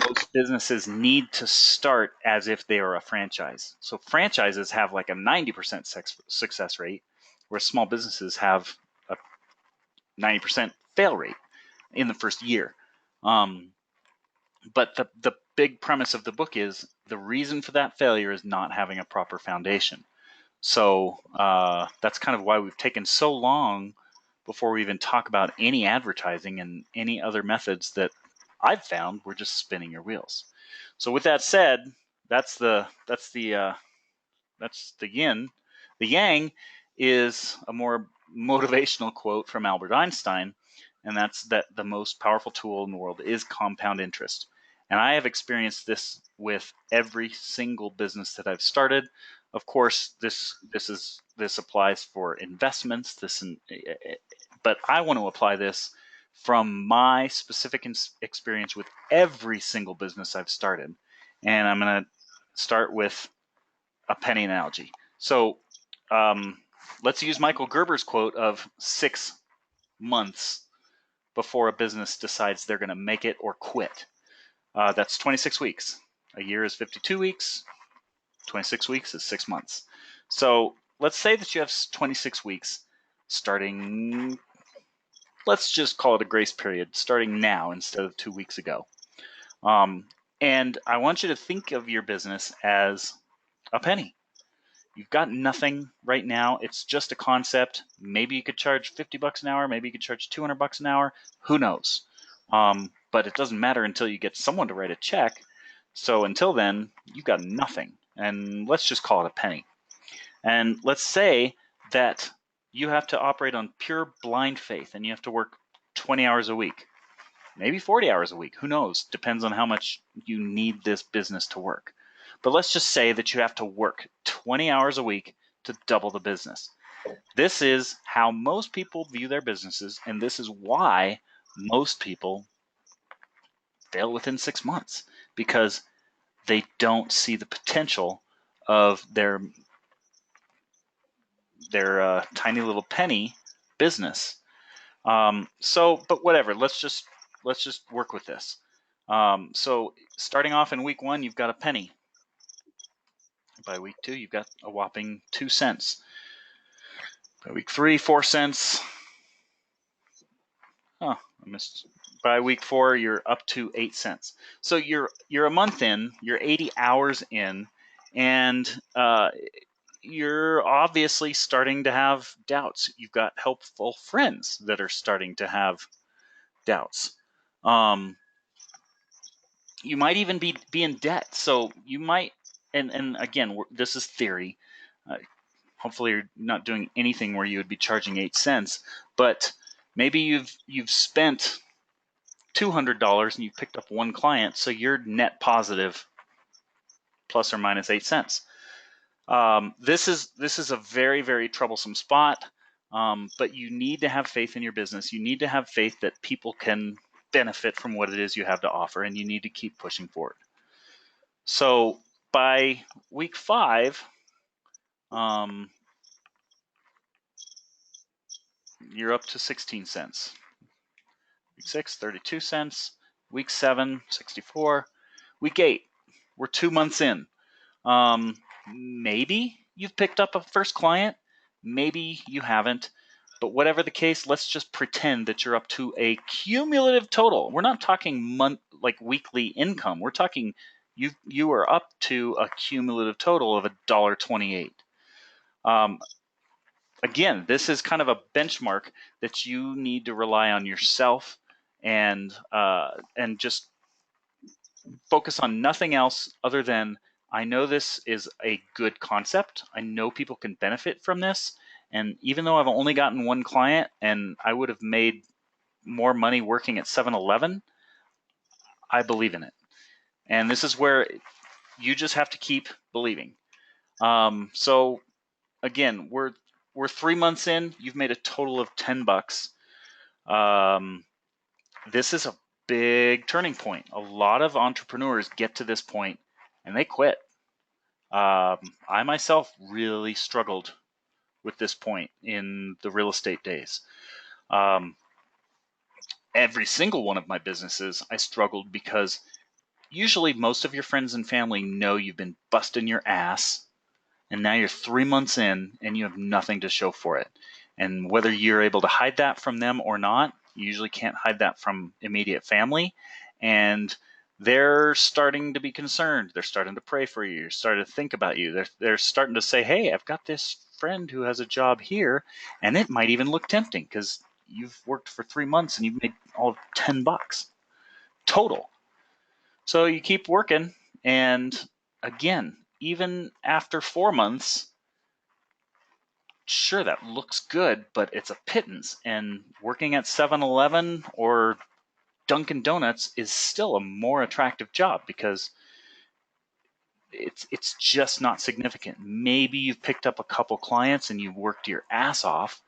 most businesses need to start as if they are a franchise. So franchises have like a 90% success rate, whereas small businesses have a 90% fail rate in the first year. But the big premise of the book is the reason for that failure is not having a proper foundation. So that's kind of why we've taken so long before we even talk about any advertising and any other methods that I've found we're just spinning your wheels. So with that said, that's the yin. The yang is a more motivational quote from Albert Einstein, and that's that the most powerful tool in the world is compound interest. And I have experienced this with every single business that I've started. Of course, this applies for investments. But I want to apply this from my specific experience with every single business I've started. And I'm going to start with a penny analogy. So let's use Michael Gerber's quote of 6 months before a business decides they're going to make it or quit. That's 26 weeks. A year is 52 weeks. 26 weeks is 6 months. So let's say that you have 26 weeks starting, let's just call it a grace period, starting now instead of 2 weeks ago. And I want you to think of your business as a penny. You've got nothing right now. It's just a concept. Maybe you could charge 50 bucks an hour. Maybe you could charge 200 bucks an hour. Who knows? But it doesn't matter until you get someone to write a check. So until then, you've got nothing. And let's just call it a penny. And let's say that you have to operate on pure blind faith and you have to work 20 hours a week, maybe 40 hours a week. Who knows? Depends on how much you need this business to work. But let's just say that you have to work 20 hours a week to double the business. This is how most people view their businesses, and this is why most people fail within 6 months, because they don't see the potential of their tiny little penny business. But whatever. Let's just work with this. So starting off in week 1, you've got a penny. By week 2, you've got a whopping 2 cents. By week 3, 4 cents. Oh, I missed. By week 4, you're up to 8 cents. So you're a month in, you're 80 hours in, and you're obviously starting to have doubts. You've got helpful friends that are starting to have doubts. You might even be in debt. So you might, and again, this is theory. Hopefully you're not doing anything where you would be charging 8 cents, but maybe you've spent $200 and you picked up one client, so you're net positive plus or minus 8 cents. This is a very, very troublesome spot, but you need to have faith in your business. You need to have faith that people can benefit from what it is you have to offer, and you need to keep pushing forward. So by week 5, you're up to 16 cents. Week 6, 32 cents. Week 7, 64. Week 8, we're 2 months in. Maybe you've picked up a first client, maybe you haven't, but whatever the case, let's just pretend that you're up to a cumulative total. We're not talking weekly income. We're talking you are up to a cumulative total of $1.28. Again, this is kind of a benchmark that you need to rely on yourself and just focus on nothing else other than, I know this is a good concept. I know people can benefit from this. And even though I've only gotten one client and I would have made more money working at 7-Eleven, I believe in it. And this is where you just have to keep believing. So again, we're 3 months in. You've made a total of 10 bucks. This is a big turning point. A lot of entrepreneurs get to this point and they quit. I myself really struggled with this point in the real estate days. Every single one of my businesses, I struggled because usually most of your friends and family know you've been busting your ass, and now you're 3 months in and you have nothing to show for it. And whether you're able to hide that from them or not, you usually can't hide that from immediate family. And they're starting to be concerned. They're starting to pray for you. They're starting to think about you. They're starting to say, hey, I've got this friend who has a job here, and it might even look tempting because you've worked for 3 months and you've made all of 10 bucks. total. So you keep working, and again, even after 4 months, sure, that looks good, but it's a pittance. And working at 7-Eleven or Dunkin' Donuts is still a more attractive job because it's just not significant. Maybe you've picked up a couple clients and you've worked your ass off,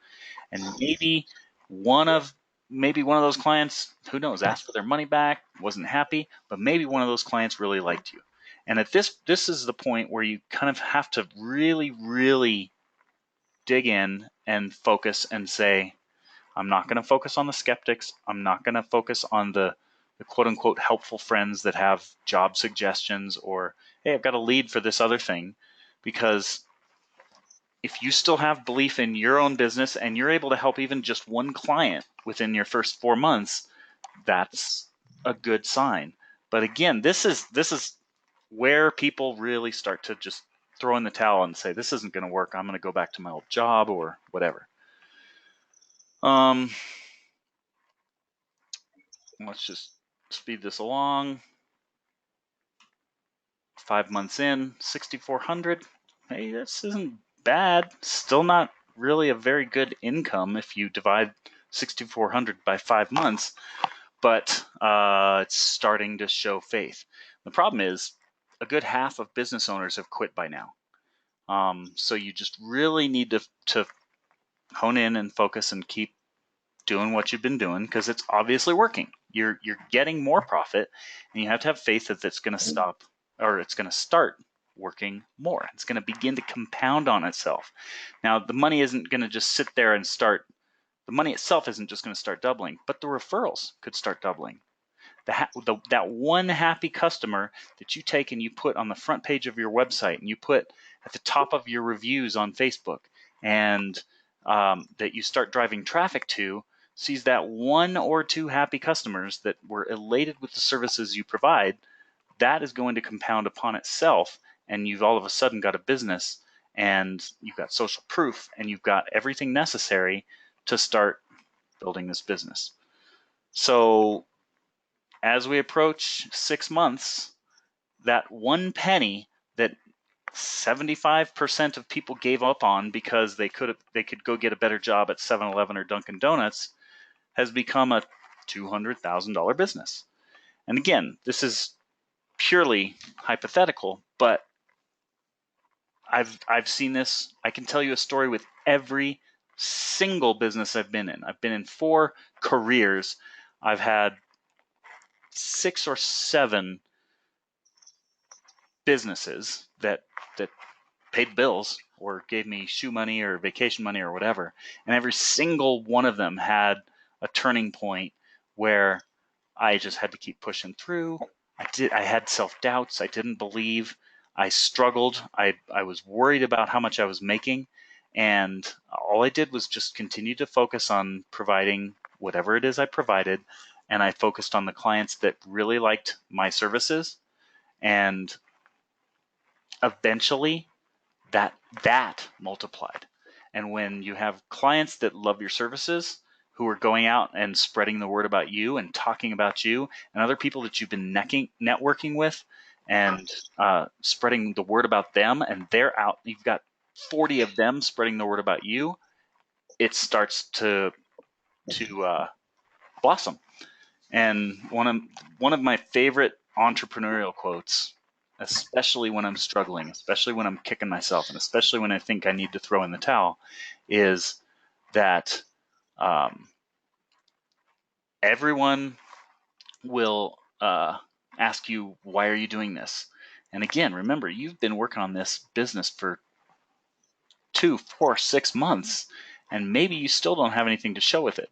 and maybe one of those clients, who knows, asked for their money back, wasn't happy, but maybe one of those clients really liked you. And at this is the point where you kind of have to really, really dig in and focus and say, I'm not going to focus on the skeptics. I'm not going to focus on the quote unquote helpful friends that have job suggestions or, hey, I've got a lead for this other thing. Because if you still have belief in your own business and you're able to help even just one client within your first 4 months, that's a good sign. But again, this is where people really start to just throw in the towel and say, this isn't going to work. I'm going to go back to my old job or whatever. Let's just speed this along. 5 months in, 6,400. Hey, this isn't bad. Still not really a very good income if you divide 6,400 by 5 months, but it's starting to show faith. The problem is a good half of business owners have quit by now. So you just really need to hone in and focus and keep doing what you've been doing because it's obviously working. You're getting more profit, and you have to have faith that it's going to stop, or it's going to start working more. It's going to begin to compound on itself. Now, the money isn't going to just sit there and start. The money itself isn't just going to start doubling, but the referrals could start doubling. That one happy customer that you take and you put on the front page of your website and you put at the top of your reviews on Facebook, and that you start driving traffic to, sees that 1 or 2 happy customers that were elated with the services you provide, that is going to compound upon itself, and you've all of a sudden got a business, and you've got social proof, and you've got everything necessary to start building this business. So as we approach 6 months, that one penny that 75% of people gave up on because they could go get a better job at 7-Eleven or Dunkin' Donuts has become a $200,000 business. And again, this is purely hypothetical, but I've seen this. I can tell you a story with every single business I've been in. I've been in 4 careers. I've had 6 or 7 businesses that paid bills or gave me shoe money or vacation money or whatever. And every single one of them had a turning point where I just had to keep pushing through. I had self-doubts. I didn't believe. I struggled. I was worried about how much I was making. And all I did was just continue to focus on providing whatever it is I provided. And I focused on the clients that really liked my services. And eventually that multiplied. And when you have clients that love your services, who are going out and spreading the word about you and talking about you, and other people that you've been networking with and spreading the word about them, and they're out, you've got 40 of them spreading the word about you, it starts to blossom. And one of my favorite entrepreneurial quotes, especially when I'm struggling, especially when I'm kicking myself, and especially when I think I need to throw in the towel, is that everyone will ask you, why are you doing this? And again, remember, you've been working on this business for 2, 4, 6 months, and maybe you still don't have anything to show of it.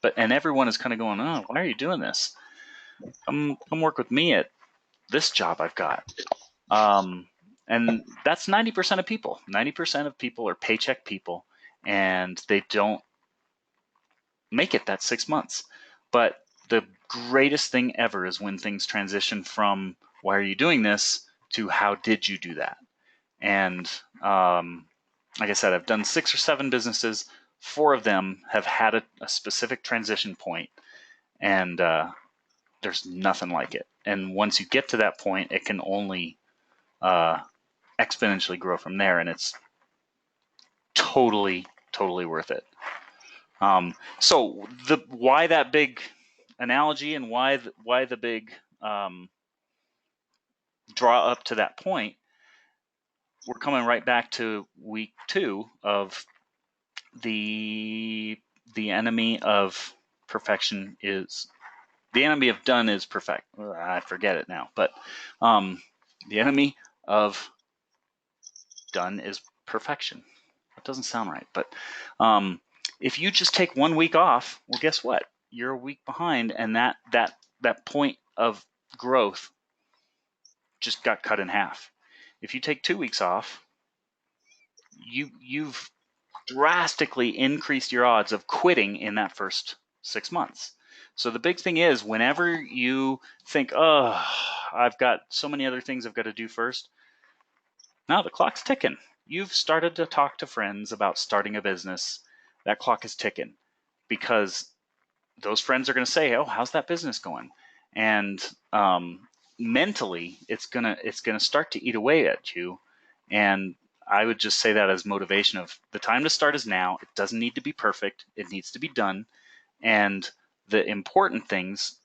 But everyone is kind of going, oh, why are you doing this? Come work with me at this job I've got. And that's 90% of people. 90% of people are paycheck people, and they don't make it that 6 months. But the greatest thing ever is when things transition from why are you doing this to how did you do that? And like I said, I've done 6 or 7 businesses. 4 of them have had a specific transition point, and there's nothing like it. And once you get to that point, it can only exponentially grow from there, and it's totally worth it. So why that big analogy, and why the big draw up to that point? We're coming right back to week 2 of the enemy of perfection is the enemy of done is perfect. I forget it now, but the enemy of done is perfection. That doesn't sound right, but if you just take 1 week off, well, guess what? You're a week behind, and that point of growth just got cut in half. If you take 2 weeks off, you've drastically increased your odds of quitting in that first 6 months. So the big thing is, whenever you think, oh, I've got so many other things I've got to do first, now the clock's ticking. You've started to talk to friends about starting a business. That clock is ticking, because those friends are going to say, oh, how's that business going? And mentally, it's gonna start to eat away at you. And I would just say that as motivation of the time to start is now. It doesn't need to be perfect. It needs to be done. And the important things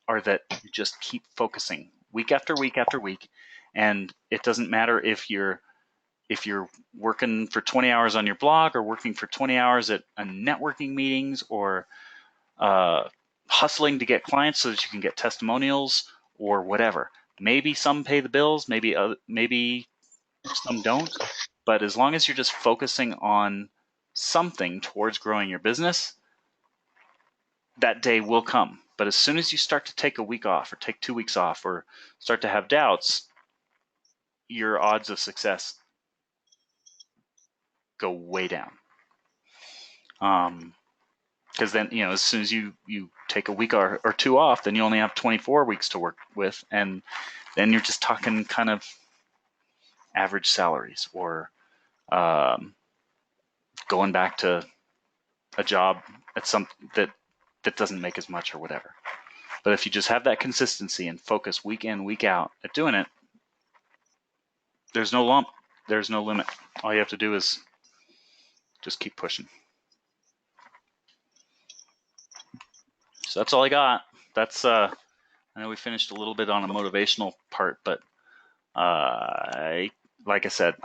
are that you just keep focusing week after week after week. And it doesn't matter if you're working for 20 hours on your blog, or working for 20 hours at a networking meetings, or hustling to get clients so that you can get testimonials, or whatever. Maybe some pay the bills, maybe some don't, but as long as you're just focusing on something towards growing your business, that day will come. But as soon as you start to take a week off, or take 2 weeks off, or start to have doubts, your odds of success go way down. Because then, as soon as you take a week or 2 off, then you only have 24 weeks to work with, and then you're just talking kind of average salaries, or going back to a job at some that doesn't make as much, or whatever. But if you just have that consistency and focus week in, week out at doing it, there's no lump, there's no limit. All you have to do is just keep pushing. So that's all I got. That's I know we finished a little bit on a motivational part, but like I said,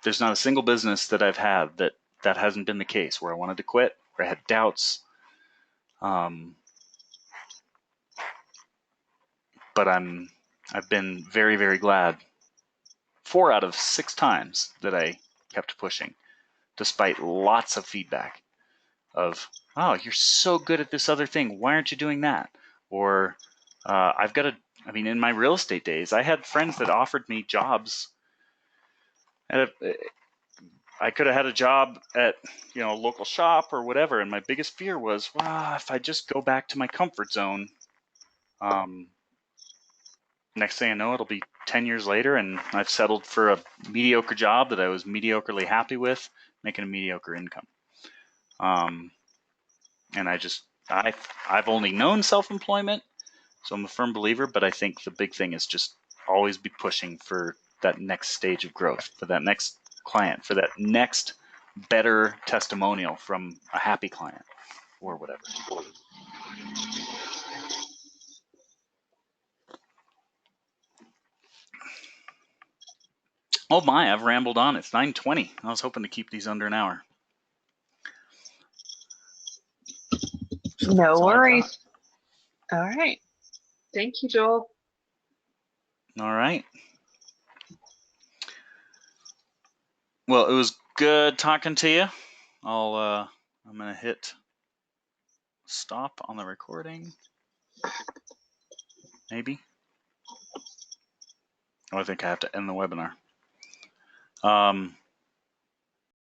there's not a single business that I've had that hasn't been the case, where I wanted to quit, where I had doubts. But I've been very, very glad 4 out of 6 times that I kept pushing, despite lots of feedback of, oh, you're so good at this other thing, why aren't you doing that? Or in my real estate days, I had friends that offered me jobs. I could have had a job at a local shop or whatever, and my biggest fear was, well, if I just go back to my comfort zone, next thing I know, it'll be 10 years later, and I've settled for a mediocre job that I was mediocrely happy with, making a mediocre income. And I've only known self-employment, so I'm a firm believer, but I think the big thing is just always be pushing for that next stage of growth, for that next client, for that next better testimonial from a happy client, or whatever. Oh my, I've rambled on. It's 9:20. I was hoping to keep these under an hour. No worries. All right. Thank you, Joel. All right. Well, it was good talking to you. I'm gonna hit stop on the recording. Maybe. Oh, I think I have to end the webinar.